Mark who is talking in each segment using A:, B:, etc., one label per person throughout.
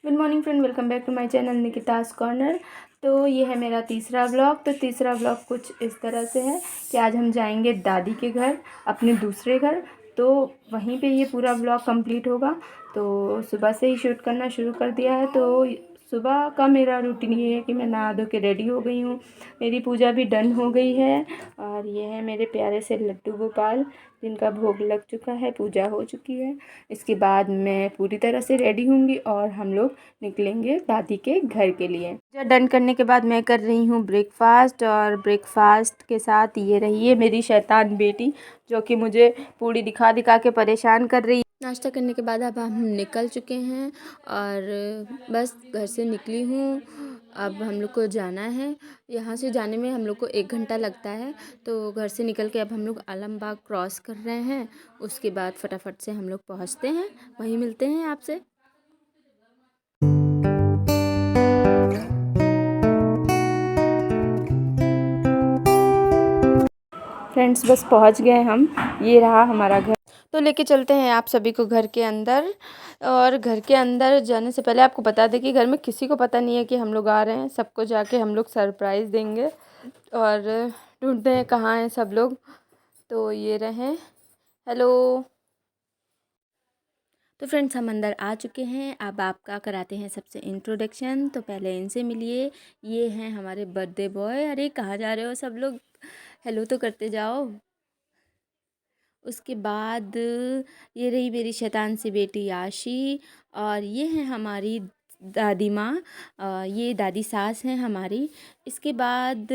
A: Good morning friend, welcome back to my channel Nikita's corner. तो ये है मेरा तीसरा व्लॉग। तो तीसरा व्लॉग कुछ इस तरह से है कि आज हम जाएंगे दादी के घर, अपने दूसरे घर। तो वहीं पे ये पूरा व्लॉग कंप्लीट होगा। तो सुबह से ही शूट करना शुरू कर दिया है। तो सुबह का मेरा रूटीन ये है कि मैं नहा धो के रेडी हो गई हूँ। मेरी पूजा भी डन हो गई है। और ये है मेरे प्यारे से लड्डू गोपाल, जिनका भोग लग चुका है, पूजा हो चुकी है। इसके बाद मैं पूरी तरह से रेडी होंगी और हम लोग निकलेंगे दादी के घर के लिए। पूजा डन करने के बाद मैं कर रही हूँ ब्रेकफास्ट, और ब्रेकफास्ट के साथ ये रही है मेरी शैतान बेटी, जो कि मुझे पूरी दिखा दिखा के परेशान कर रही है। नाश्ता करने के बाद अब हम निकल चुके हैं और बस घर से निकली हूँ। अब हम लोग को जाना है। यहाँ से जाने में हम लोग को 1 घंटा लगता है। तो घर से निकल के अब हम लोग आलमबाग क्रॉस कर रहे हैं। उसके बाद फटाफट से हम लोग पहुँचते हैं, वहीं मिलते हैं आपसे। फ्रेंड्स, बस पहुँच गए हम। ये रहा हमारा घर। तो लेके चलते हैं आप सभी को घर के अंदर। और घर के अंदर जाने से पहले आपको बता दें कि घर में किसी को पता नहीं है कि हम लोग आ रहे हैं। सबको जाके हम लोग सरप्राइज़ देंगे और ढूंढते हैं कहाँ हैं सब लोग। तो ये रहे। हेलो। तो फ्रेंड्स, हम अंदर आ चुके हैं। अब आपका कराते हैं सबसे इंट्रोडक्शन। तो पहले इनसे मिलिए। ये हैं हमारे बर्थडे बॉय। अरे कहाँ जा रहे हो सब लोग, हेलो तो करते जाओ। उसके बाद ये रही मेरी शैतान सी बेटी आशी। और ये है हमारी दादी माँ, ये दादी सास हैं हमारी। इसके बाद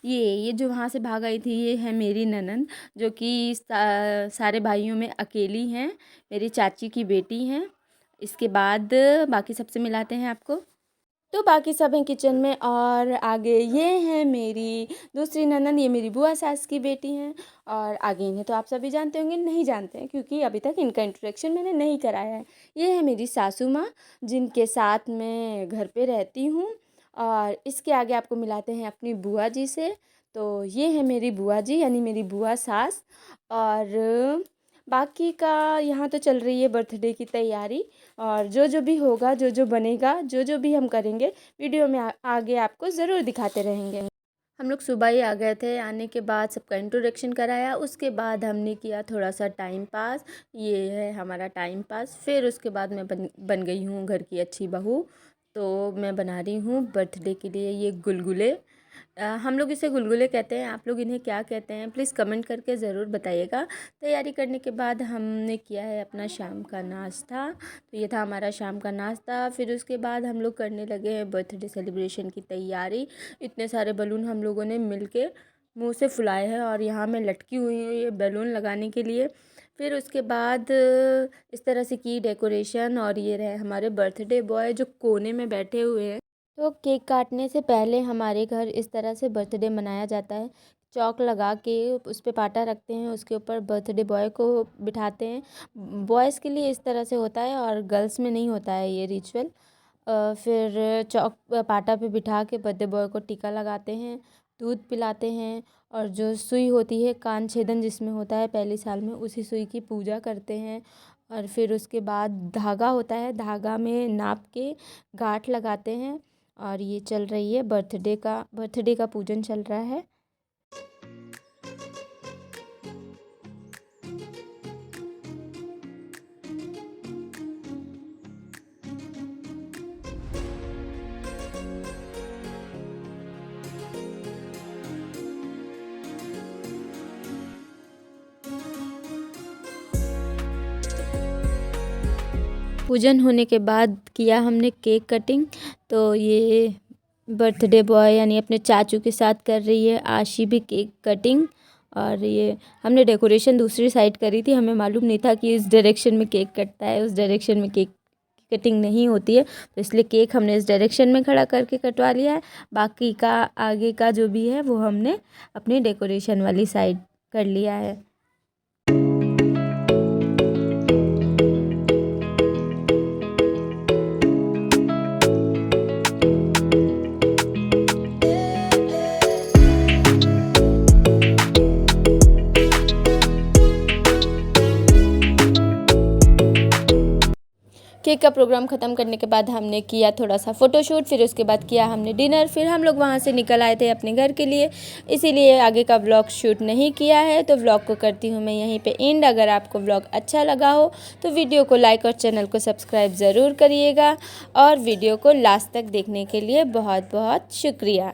A: ये जो वहाँ से भाग आई थी, ये है मेरी ननंद, जो कि सारे भाइयों में अकेली हैं, मेरी चाची की बेटी हैं। इसके बाद बाकी सबसे मिलाते हैं आपको। तो बाकी सब हैं किचन में। और आगे ये हैं मेरी दूसरी ननंद, ये मेरी बुआ सास की बेटी हैं। और आगे इन्हें तो आप सभी जानते होंगे, नहीं जानते हैं क्योंकि अभी तक इनका इंट्रोडक्शन मैंने नहीं कराया है। ये है मेरी सासू माँ, जिनके साथ मैं घर पे रहती हूँ। और इसके आगे आपको मिलाते हैं अपनी बुआ जी से। तो ये है मेरी बुआ जी, यानी मेरी बुआ सास। और बाकी का यहाँ तो चल रही है बर्थडे की तैयारी। और जो भी होगा, जो बनेगा, जो भी हम करेंगे, वीडियो में आगे आपको ज़रूर दिखाते रहेंगे। हम लोग सुबह ही आ गए थे। आने के बाद सबका इंट्रोडक्शन कराया। उसके बाद हमने किया थोड़ा सा टाइम पास। ये है हमारा टाइम पास। फिर उसके बाद मैं बन गई हूँ घर की अच्छी बहू। तो मैं बना रही हूँ बर्थडे के लिए ये गुलगुले। हम लोग इसे गुलगुले कहते हैं। आप लोग इन्हें क्या कहते हैं, प्लीज़ कमेंट करके ज़रूर बताइएगा। तैयारी करने के बाद हमने किया है अपना शाम का नाश्ता। तो ये था हमारा शाम का नाश्ता। फिर उसके बाद हम लोग करने लगे हैं बर्थडे सेलिब्रेशन की तैयारी। इतने सारे बलून हम लोगों ने मिल के मुँह से फुलाए हैं और यहाँ मैं लटकी हुई हूँ ये बैलून लगाने के लिए। फिर उसके बाद इस तरह से की डेकोरेशन। और ये रहे हमारे बर्थडे बॉय जो कोने में बैठे हुए हैं। तो केक काटने से पहले हमारे घर इस तरह से बर्थडे मनाया जाता है। चौक लगा के उस पे पाटा रखते हैं, उसके ऊपर बर्थडे बॉय को बिठाते हैं। बॉयज़ के लिए इस तरह से होता है और गर्ल्स में नहीं होता है ये रिचुअल। फिर चौक पाटा पे बिठा के बर्थडे बॉय को टीका लगाते हैं, दूध पिलाते हैं। और जो सुई होती है, कान छेदन जिसमें होता है पहले साल में, उसी सुई की पूजा करते हैं। और फिर उसके बाद धागा होता है, धागा में नाप के गांठ लगाते हैं। और ये चल रही है बर्थडे का पूजन चल रहा है। पूजन होने के बाद किया हमने केक कटिंग। तो ये बर्थडे बॉय यानी अपने चाचू के साथ कर रही है आशी भी केक कटिंग। और ये हमने डेकोरेशन दूसरी साइड करी थी, हमें मालूम नहीं था कि इस डायरेक्शन में केक कटता है, उस डायरेक्शन में केक कटिंग नहीं होती है। तो इसलिए केक हमने इस डायरेक्शन में खड़ा करके कटवा लिया है। बाकी का आगे का जो भी है वो हमने अपनी डेकोरेशन वाली साइड कर लिया है। केक का प्रोग्राम ख़त्म करने के बाद हमने किया थोड़ा सा फ़ोटोशूट, फिर उसके बाद किया हमने डिनर, फिर हम लोग वहाँ से निकल आए थे अपने घर के लिए, इसीलिए आगे का व्लॉग शूट नहीं किया है। तो व्लॉग को करती हूँ मैं यहीं पे एंड। अगर आपको व्लॉग अच्छा लगा हो तो वीडियो को लाइक और चैनल को सब्सक्राइब ज़रूर करिएगा, और वीडियो को लास्ट तक देखने के लिए बहुत बहुत शुक्रिया।